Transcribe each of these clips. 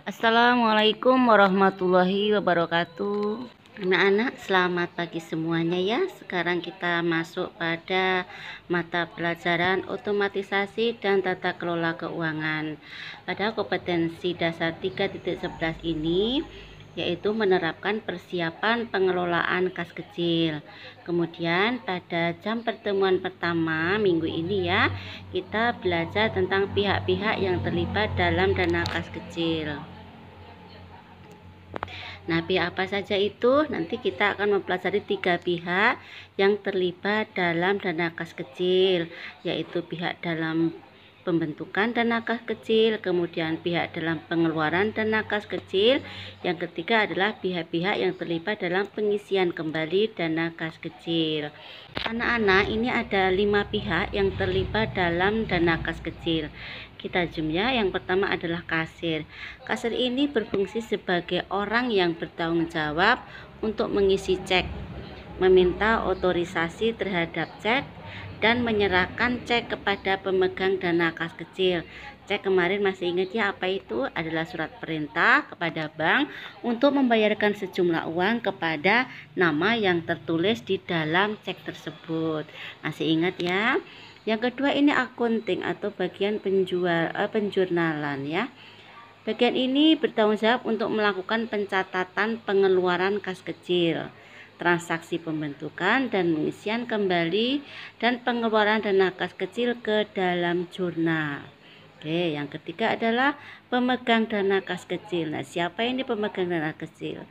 Assalamualaikum warahmatullahi wabarakatuh. Anak-anak, selamat pagi semuanya ya. Sekarang kita masuk pada mata pelajaran otomatisasi dan tata kelola keuangan. Pada kompetensi dasar 3.11 ini yaitu menerapkan persiapan pengelolaan kas kecil. Kemudian pada jam pertemuan pertama minggu ini ya, kita belajar tentang pihak-pihak yang terlibat dalam dana kas kecil. Nah, pihak apa saja itu? Nanti kita akan mempelajari 3 pihak yang terlibat dalam dana kas kecil, yaitu pihak dalam pembentukan dana kas kecil, kemudian pihak dalam pengeluaran dana kas kecil, yang ketiga adalah pihak-pihak yang terlibat dalam pengisian kembali dana kas kecil. Anak-anak, ini ada 5 pihak yang terlibat dalam dana kas kecil. Kita zoom ya. Yang pertama adalah kasir. Kasir ini berfungsi sebagai orang yang bertanggung jawab untuk mengisi cek, meminta otorisasi terhadap cek, dan menyerahkan cek kepada pemegang dana kas kecil. Cek kemarin masih ingat ya, apa itu? Adalah surat perintah kepada bank untuk membayarkan sejumlah uang kepada nama yang tertulis di dalam cek tersebut. Masih ingat ya? Yang kedua ini accounting atau bagian penjurnalan ya. Bagian ini bertanggung jawab untuk melakukan pencatatan pengeluaran kas kecil, transaksi pembentukan dan pengisian kembali dan pengeluaran dana kas kecil ke dalam jurnal. Oke, yang ketiga adalah pemegang dana kas kecil. Nah, siapa ini pemegang dana kecil?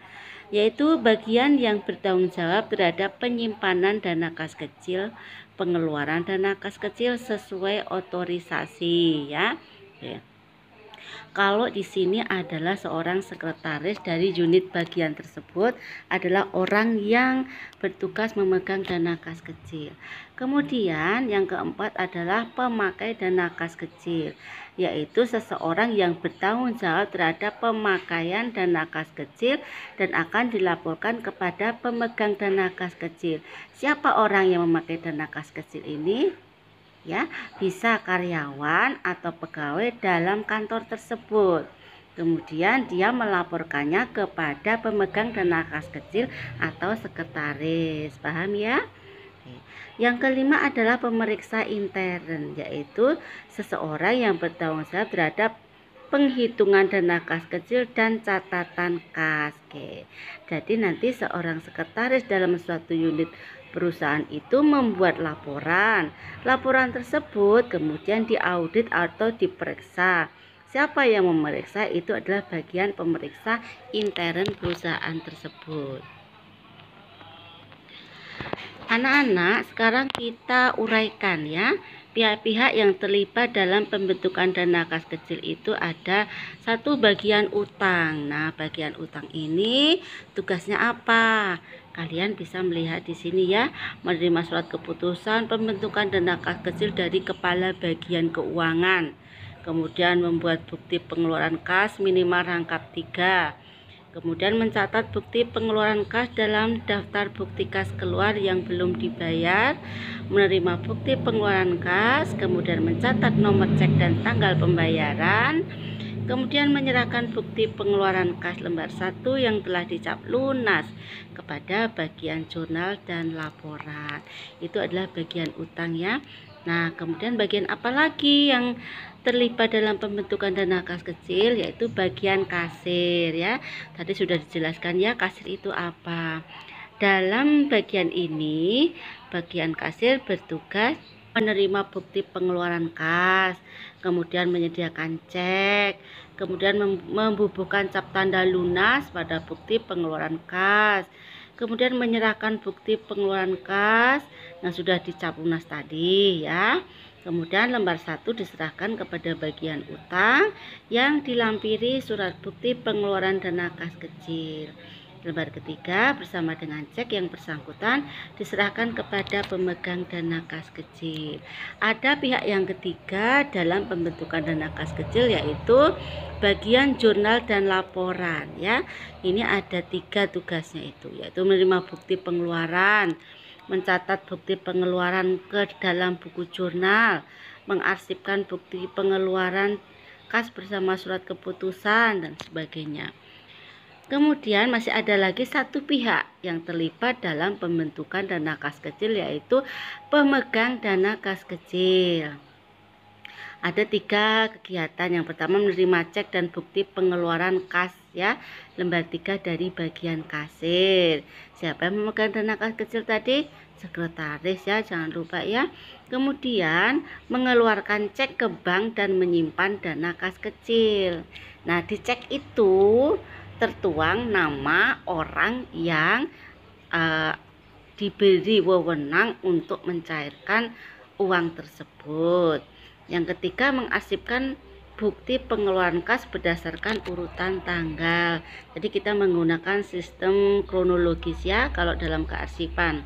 Yaitu bagian yang bertanggung jawab terhadap penyimpanan dana kas kecil, pengeluaran dana kas kecil sesuai otorisasi ya. Oke. Kalau di sini adalah seorang sekretaris dari unit bagian tersebut, adalah orang yang bertugas memegang dana kas kecil. Kemudian yang keempat adalah pemakai dana kas kecil, yaitu seseorang yang bertanggung jawab terhadap pemakaian dana kas kecil dan akan dilaporkan kepada pemegang dana kas kecil. Siapa orang yang memakai dana kas kecil ini? Ya, bisa karyawan atau pegawai dalam kantor tersebut. Kemudian dia melaporkannya kepada pemegang dana kas kecil atau sekretaris. Paham ya? Yang kelima adalah pemeriksa intern, yaitu seseorang yang bertanggung jawab terhadap penghitungan dana kas kecil dan catatan kas. Oke. Jadi nanti seorang sekretaris dalam suatu unit perusahaan itu membuat laporan. Laporan tersebut kemudian diaudit atau diperiksa. Siapa yang memeriksa? Itu adalah bagian pemeriksa intern perusahaan tersebut. Anak-anak, sekarang kita uraikan ya. Pihak-pihak yang terlibat dalam pembentukan dana kas kecil itu ada satu, bagian utang. Nah, bagian utang ini tugasnya apa? Kalian bisa melihat di sini ya, menerima surat keputusan pembentukan dana kas kecil dari kepala bagian keuangan. Kemudian membuat bukti pengeluaran kas minimal rangkap 3. Kemudian mencatat bukti pengeluaran kas dalam daftar bukti kas keluar yang belum dibayar, menerima bukti pengeluaran kas, kemudian mencatat nomor cek dan tanggal pembayaran, kemudian menyerahkan bukti pengeluaran kas lembar 1 yang telah dicap lunas kepada bagian jurnal dan laporan. Itu adalah bagian utang ya. Nah, kemudian bagian apa lagi yang terlibat dalam pembentukan dana kas kecil? Yaitu bagian kasir ya. Tadi sudah dijelaskan ya, kasir itu apa. Dalam bagian ini, bagian kasir bertugas menerima bukti pengeluaran kas, kemudian menyediakan cek, kemudian membubuhkan cap tanda lunas pada bukti pengeluaran kas, kemudian menyerahkan bukti pengeluaran kas yang sudah dicap lunas tadi ya. Kemudian lembar 1 diserahkan kepada bagian utang yang dilampiri surat bukti pengeluaran dana kas kecil. Lembar ketiga bersama dengan cek yang bersangkutan diserahkan kepada pemegang dana kas kecil. Ada pihak yang ketiga dalam pembentukan dana kas kecil, yaitu bagian jurnal dan laporan ya. Ini ada 3 tugasnya itu, yaitu menerima bukti pengeluaran, mencatat bukti pengeluaran ke dalam buku jurnal, mengarsipkan bukti pengeluaran kas bersama surat keputusan dan sebagainya. Kemudian masih ada lagi satu pihak yang terlibat dalam pembentukan dana kas kecil, yaitu pemegang dana kas kecil. Ada 3 kegiatan. Yang pertama menerima cek dan bukti pengeluaran kas ya, lembar 3 dari bagian kasir. Siapa yang memegang dana kas kecil tadi? Sekretaris ya, jangan lupa ya. Kemudian mengeluarkan cek ke bank dan menyimpan dana kas kecil. Nah, di cek itu tertuang nama orang yang diberi wewenang untuk mencairkan uang tersebut. Yang ketiga, mengarsipkan bukti pengeluaran kas berdasarkan urutan tanggal. Jadi kita menggunakan sistem kronologis ya kalau dalam kearsipan.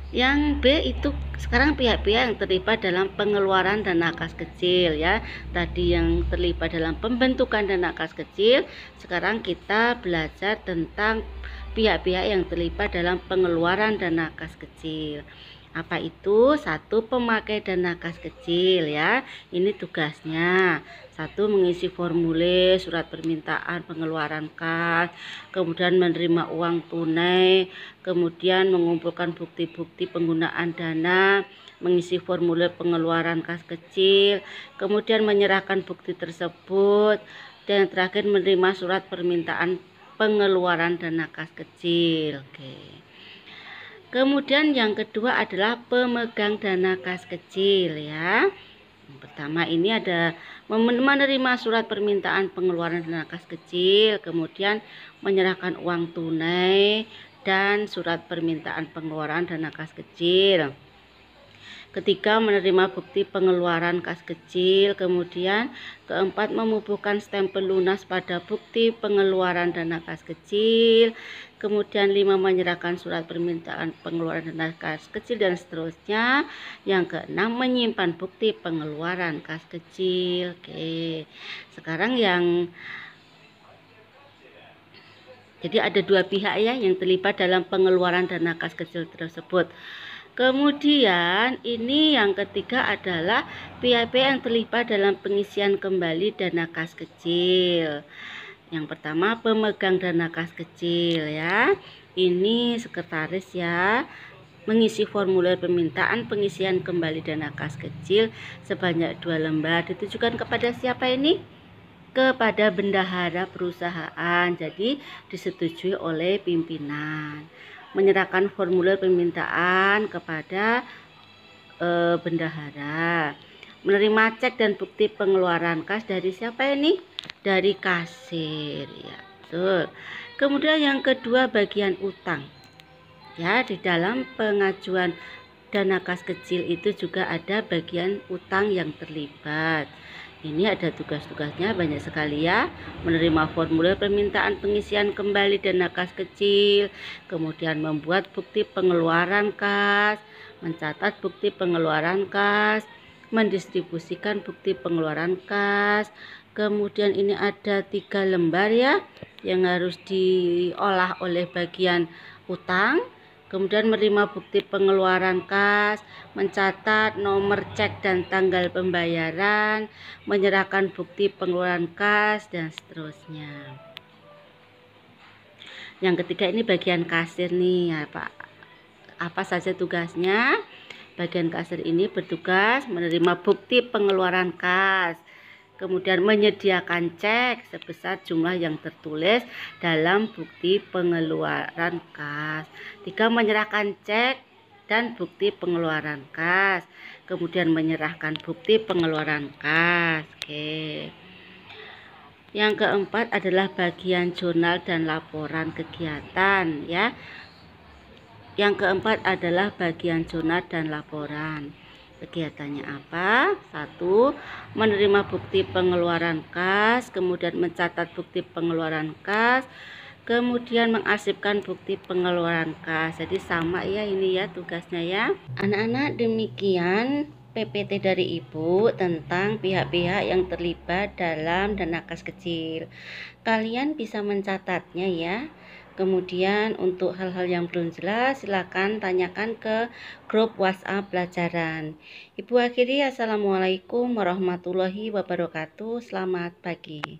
Yang B itu sekarang pihak-pihak yang terlibat dalam pengeluaran dana kas kecil ya. Tadi yang terlibat dalam pembentukan dana kas kecil, sekarang kita belajar tentang pihak-pihak yang terlibat dalam pengeluaran dana kas kecil. Apa itu? 1. Pemakai dana kas kecil ya. Ini tugasnya. 1. Mengisi formulir surat permintaan pengeluaran kas, kemudian menerima uang tunai, kemudian mengumpulkan bukti-bukti penggunaan dana, mengisi formulir pengeluaran kas kecil, kemudian menyerahkan bukti tersebut, dan terakhir menerima surat permintaan pengeluaran dana kas kecil. Oke. Kemudian yang kedua adalah pemegang dana kas kecil ya. Yang pertama ini ada menerima surat permintaan pengeluaran dana kas kecil, kemudian menyerahkan uang tunai dan surat permintaan pengeluaran dana kas kecil. Ketiga, menerima bukti pengeluaran kas kecil. Kemudian keempat, mengumpulkan stempel lunas pada bukti pengeluaran dana kas kecil. Kemudian 5, menyerahkan surat permintaan pengeluaran dana kas kecil dan seterusnya. Yang keenam, menyimpan bukti pengeluaran kas kecil. Oke. Sekarang jadi ada 2 pihak ya yang terlibat dalam pengeluaran dana kas kecil tersebut. Kemudian ini yang ketiga adalah pihak-pihak yang terlibat dalam pengisian kembali dana kas kecil. Yang pertama pemegang dana kas kecil ya. Ini sekretaris ya. Mengisi formulir permintaan pengisian kembali dana kas kecil sebanyak 2 lembar. Ditujukan kepada siapa ini? Kepada bendahara perusahaan. Jadi disetujui oleh pimpinan. Menyerahkan formulir permintaan kepada bendahara. Menerima cek dan bukti pengeluaran kas dari siapa ini? Dari kasir ya, betul. Kemudian yang kedua bagian utang. Ya, di dalam pengajuan dana kas kecil itu juga ada bagian utang yang terlibat. Ini ada tugas-tugasnya banyak sekali ya. Menerima formulir permintaan pengisian kembali dana kas kecil, kemudian membuat bukti pengeluaran kas, mencatat bukti pengeluaran kas, mendistribusikan bukti pengeluaran kas. Kemudian ini ada 3 lembar ya yang harus diolah oleh bagian utang. Kemudian menerima bukti pengeluaran kas, mencatat nomor cek dan tanggal pembayaran, menyerahkan bukti pengeluaran kas, dan seterusnya. Yang ketiga ini bagian kasir nih ya Pak. Apa saja tugasnya? Bagian kasir ini bertugas menerima bukti pengeluaran kas, kemudian menyediakan cek sebesar jumlah yang tertulis dalam bukti pengeluaran kas. 3, menyerahkan cek dan bukti pengeluaran kas, kemudian menyerahkan bukti pengeluaran kas. Oke. Yang keempat adalah bagian jurnal dan laporan kegiatan ya. Yang keempat adalah bagian jurnal dan laporan. Kegiatannya apa? 1. Menerima bukti pengeluaran kas, kemudian mencatat bukti pengeluaran kas, kemudian mengarsipkan bukti pengeluaran kas. Jadi sama ya ini ya tugasnya ya. Anak-anak, demikian PPT dari Ibu tentang pihak-pihak yang terlibat dalam dana kas kecil. Kalian bisa mencatatnya ya. Kemudian untuk hal-hal yang belum jelas silakan tanyakan ke grup WhatsApp pelajaran. Ibu akhiri, Assalamualaikum warahmatullahi wabarakatuh. Selamat pagi.